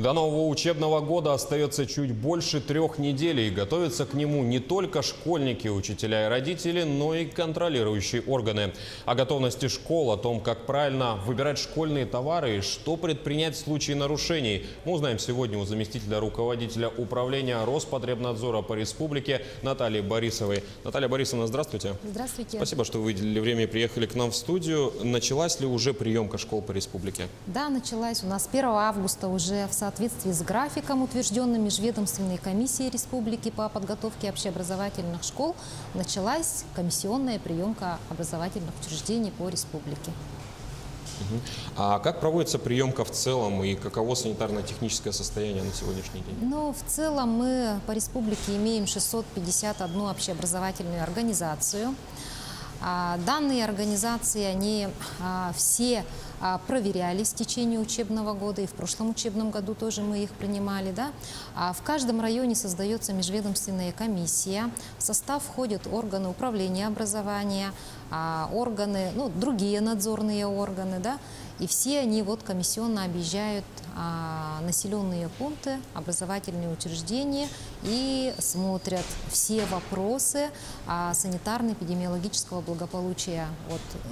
До нового учебного года остается чуть больше 3 недель, и готовятся к нему не только школьники, учителя и родители, но и контролирующие органы. О готовности школ, о том, как правильно выбирать школьные товары и что предпринять в случае нарушений, мы узнаем сегодня у заместителя руководителя управления Роспотребнадзора по республике Натальи Борисовой. Наталья Борисовна, здравствуйте. Здравствуйте. Спасибо, что вы выделили время и приехали к нам в студию. Началась ли уже приемка школ по республике? Да, началась. У нас 1 августа уже в соответствии с графиком, утвержденным Межведомственной комиссией республики по подготовке общеобразовательных школ, началась комиссионная приемка образовательных учреждений по республике. А как проводится приемка в целом и каково санитарно-техническое состояние на сегодняшний день? Ну, в целом мы по республике имеем 651 общеобразовательную организацию. Данные организации, они все проверялись в течение учебного года, и в прошлом учебном году тоже мы их принимали. Да? В каждом районе создается межведомственная комиссия, в состав входят органы управления образования, органы, другие надзорные органы, да? И все они комиссионно объезжают населенные пункты, образовательные учреждения и смотрят все вопросы санитарно-эпидемиологического благополучия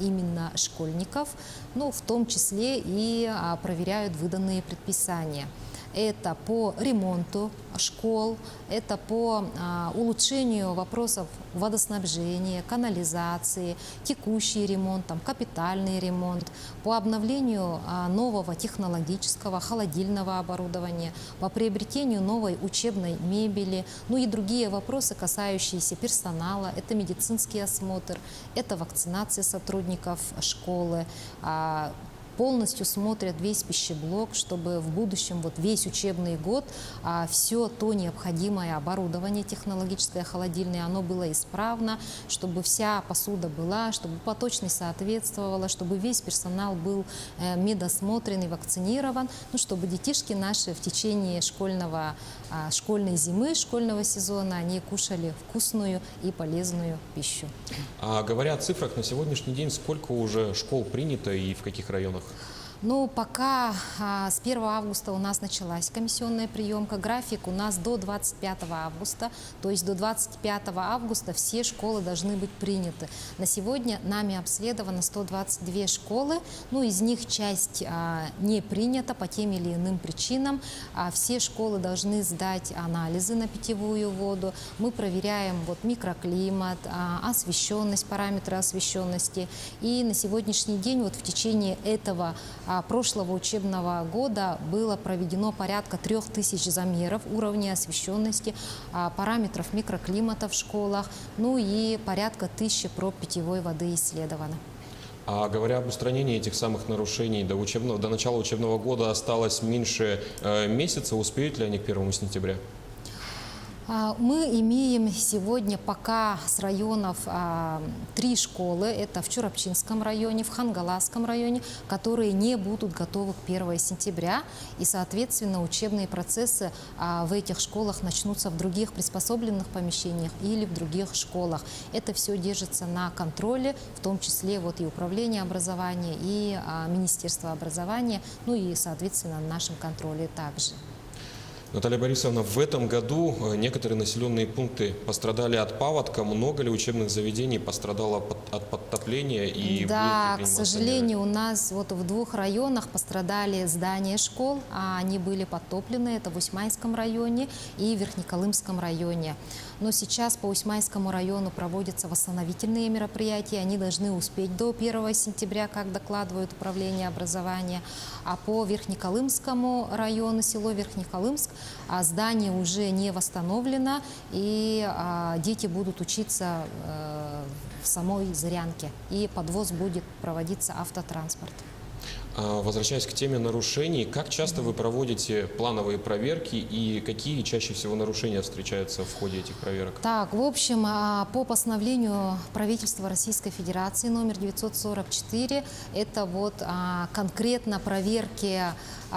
именно школьников, в том числе и проверяют выданные предписания. Это по ремонту школ, это по улучшению вопросов водоснабжения, канализации, текущий ремонт, капитальный ремонт, по обновлению нового технологического холодильного оборудования, по приобретению новой учебной мебели, и другие вопросы, касающиеся персонала. Это медицинский осмотр, это вакцинация сотрудников школы. Полностью смотрят весь пищеблок, чтобы в будущем, весь учебный год, все то необходимое оборудование технологическое, холодильное, оно было исправно, чтобы вся посуда была, чтобы поточность соответствовала, чтобы весь персонал был медосмотрен и вакцинирован, чтобы детишки наши в течение школьной зимы, школьного сезона, они кушали вкусную и полезную пищу. Говоря о цифрах, на сегодняшний день сколько уже школ принято и в каких районах? Пока с 1 августа у нас началась комиссионная приемка. График у нас до 25 августа, то есть до 25 августа все школы должны быть приняты. На сегодня нами обследовано 122 школы, из них часть не принята по тем или иным причинам. Все школы должны сдать анализы на питьевую воду. Мы проверяем микроклимат, освещенность, параметры освещенности. И на сегодняшний день в течение этого прошлого учебного года было проведено порядка 3000 замеров уровня освещенности, параметров микроклимата в школах, и порядка 1000 проб питьевой воды исследовано. А говоря об устранении этих самых нарушений, до начала учебного года осталось меньше месяца. Успеют ли они к 1 сентября? Мы имеем сегодня пока с районов 3 школы, это в Чурапчинском районе, в Хангаласском районе, которые не будут готовы к 1 сентября. И, соответственно, учебные процессы в этих школах начнутся в других приспособленных помещениях или в других школах. Это все держится на контроле, в том числе и Управление образования, и Министерство образования, и, соответственно, на нашем контроле также. Наталья Борисовна, в этом году некоторые населенные пункты пострадали от паводка. Много ли учебных заведений пострадало от подтопления? Да, к сожалению, у нас в 2 районах пострадали здания школ, они были подтоплены. Это в Усьмайском районе и в Верхнеколымском районе. Но сейчас по Усьмайскому району проводятся восстановительные мероприятия. Они должны успеть до 1 сентября, как докладывает Управление образования. А по Верхнеколымскому району, село Верхнеколымск, здание уже не восстановлено, и дети будут учиться в самой Зырянке, и подвоз будет проводиться автотранспорт. Возвращаясь к теме нарушений, как часто вы проводите плановые проверки и какие чаще всего нарушения встречаются в ходе этих проверок? Так, в общем, по постановлению правительства Российской Федерации номер 944, это конкретно проверки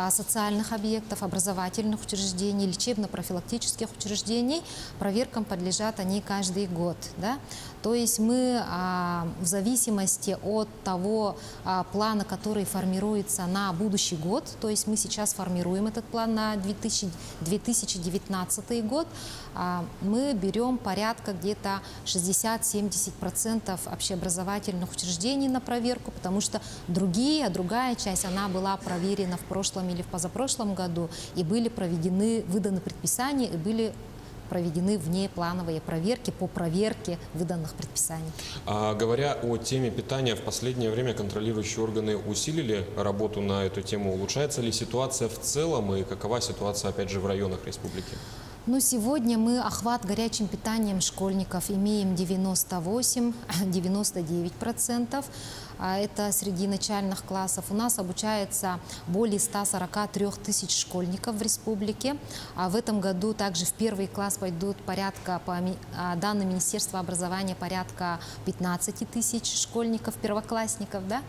социальных объектов, образовательных учреждений, лечебно-профилактических учреждений. Проверкам подлежат они каждый год. Да? То есть мы в зависимости от того плана, который формирует формируется на будущий год, то есть мы сейчас формируем этот план на 2019 год. Мы берем порядка где-то 60-70% общеобразовательных учреждений на проверку, потому что другая часть, она была проверена в прошлом или в позапрошлом году, и были выданы предписания, и были проведены внеплановые проверки по проверке выданных предписаний. Говоря о теме питания, в последнее время контролирующие органы усилили работу на эту тему. Улучшается ли ситуация в целом и какова ситуация, опять же, в районах республики? Но сегодня мы охват горячим питанием школьников имеем 98-99%. Это среди начальных классов. У нас обучается более 143 тысяч школьников в республике. В этом году также в первый класс пойдут порядка, по данным Министерства образования, порядка 15 тысяч школьников, первоклассников, да?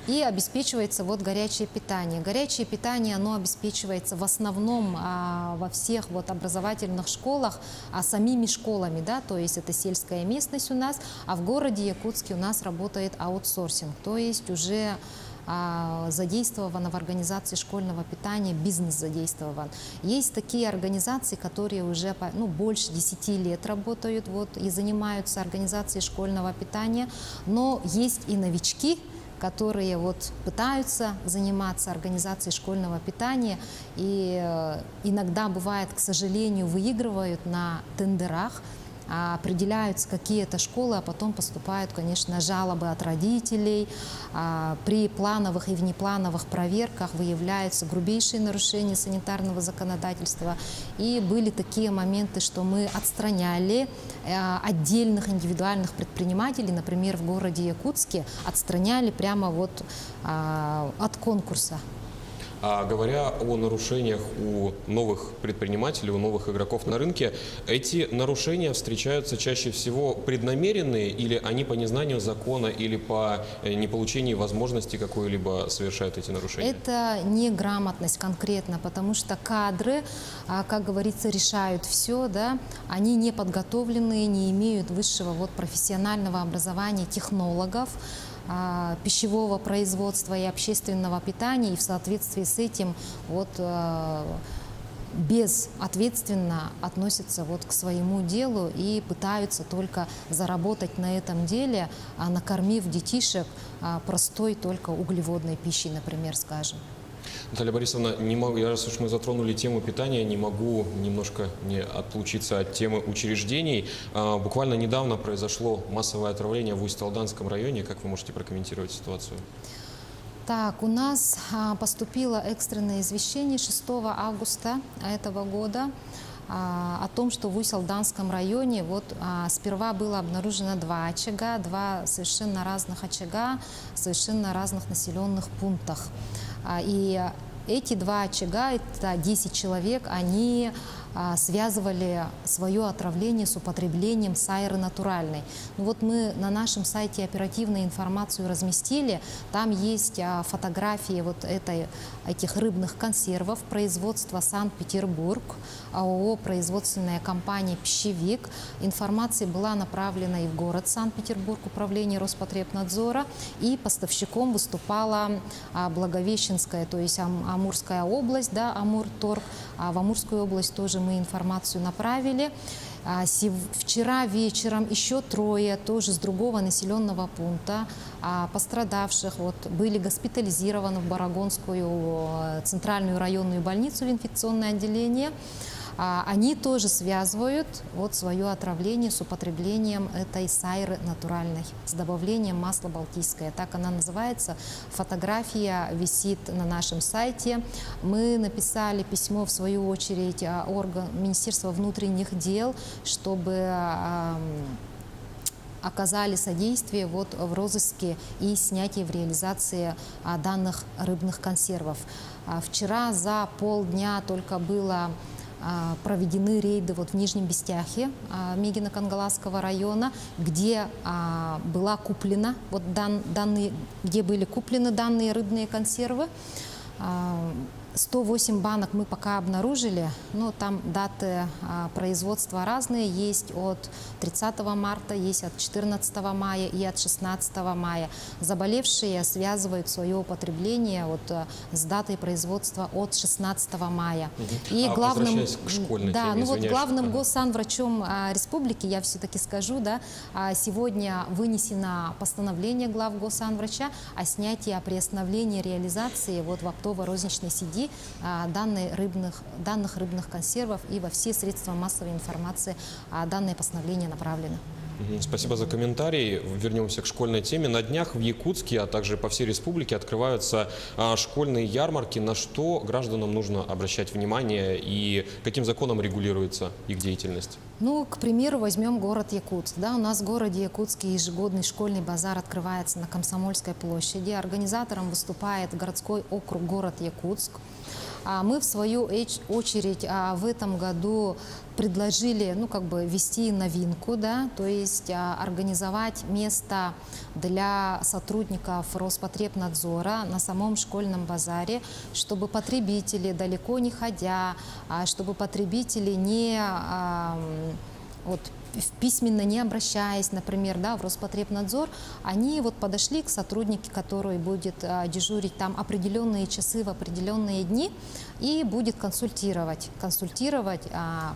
И обеспечивается вот горячее питание. Горячее питание, оно обеспечивается в основном во всех вот образовательных школах, самими школами, да, то есть это сельская местность у нас, а в городе Якутске у нас работает аутсорсинг, то есть уже задействовано в организации школьного питания, бизнес задействован. Есть такие организации, которые уже больше 10 лет работают и занимаются организацией школьного питания, но есть и новички, которые пытаются заниматься организацией школьного питания и иногда, бывает, к сожалению, выигрывают на тендерах, определяются какие-то школы, а потом поступают, конечно, жалобы от родителей. При плановых и внеплановых проверках выявляются грубейшие нарушения санитарного законодательства. И были такие моменты, что мы отстраняли отдельных индивидуальных предпринимателей, например, в городе Якутске, отстраняли прямо от конкурса. Говоря о нарушениях у новых предпринимателей, у новых игроков на рынке, эти нарушения встречаются чаще всего преднамеренные, или они по незнанию закона, или по неполучении возможности какой-либо совершают эти нарушения? Это неграмотность конкретно, потому что кадры, как говорится, решают все, да? Они не подготовленные, не имеют высшего профессионального образования технологов, пищевого производства и общественного питания, и в соответствии с этим безответственно относятся к своему делу и пытаются только заработать на этом деле, накормив детишек простой только углеводной пищей, например, скажем. Наталья Борисовна, раз уж мы затронули тему питания, не могу немножко не отлучиться от темы учреждений. Буквально недавно произошло массовое отравление в Усть-Алданском районе. Как вы можете прокомментировать ситуацию? Так, у нас поступило экстренное извещение 6 августа этого года о том, что в Усть-Алданском районе сперва было обнаружено 2 очага, 2 совершенно разных очага, в совершенно разных населенных пунктах. И эти 2 очага, это 10 человек, они связывали свое отравление с употреблением сайры натуральной. Мы на нашем сайте оперативную информацию разместили. Там есть фотографии этих рыбных консервов производства Санкт-Петербург, ООО «Производственная компания «Пищевик». Информация была направлена и в город Санкт-Петербург, управление Роспотребнадзора, и поставщиком выступала Благовещенская, то есть Амурская область, да, Амурторг. В Амурскую область тоже мы информацию направили. Вчера вечером еще 3 тоже с другого населенного пункта пострадавших были госпитализированы в Барагонскую центральную районную больницу в инфекционное отделение. Они тоже связывают свое отравление с употреблением этой сайры натуральной, с добавлением масла балтийское. Так она называется. Фотография висит на нашем сайте. Мы написали письмо, в свою очередь, Министерства внутренних дел, чтобы оказали содействие в розыске и снятии в реализации данных рыбных консервов. Вчера за полдня только было проведены рейды в Нижнем Бестяхе Мегино-Кангаласского района, где была куплена, где были куплены данные рыбные консервы. 108 банок мы пока обнаружили, но там даты производства разные. Есть от 30 марта, есть от 14 мая и от 16 мая. Заболевшие связывают свое употребление с датой производства от 16 мая. И возвращаясь к школьной теме, извиняюсь. Главным госсанврачом республики, я все-таки скажу, да, сегодня вынесено постановление глав госсанврача о снятии, о приостановлении реализации в оптово-розничной сети данных рыбных консервов, и во все средства массовой информации данное постановление направлено. Спасибо за комментарий. Вернемся к школьной теме. На днях в Якутске, а также по всей республике открываются школьные ярмарки. На что гражданам нужно обращать внимание и каким законом регулируется их деятельность? Ну, к примеру, возьмем город Якутск. Да, у нас в городе Якутске ежегодный школьный базар открывается на Комсомольской площади. Организатором выступает городской округ город Якутск. Мы, в свою очередь, в этом году предложили, ввести новинку, да, то есть организовать место для сотрудников Роспотребнадзора на самом школьном базаре, чтобы потребители, далеко не ходя, чтобы потребители письменно не обращаясь, например, да, в Роспотребнадзор, они подошли к сотруднику, который будет дежурить там определенные часы в определенные дни и будет консультировать,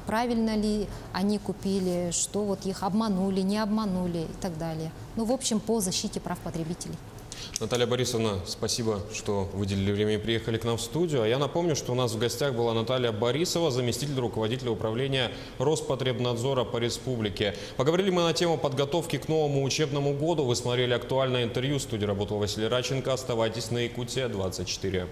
правильно ли они купили, что их обманули, не обманули и так далее. В общем, по защите прав потребителей. Наталья Борисовна, спасибо, что выделили время и приехали к нам в студию. А я напомню, что у нас в гостях была Наталья Борисова, заместитель руководителя управления Роспотребнадзора по республике. Поговорили мы на тему подготовки к новому учебному году. Вы смотрели актуальное интервью. В студии работал Василий Радченко. Оставайтесь на Якутия 24.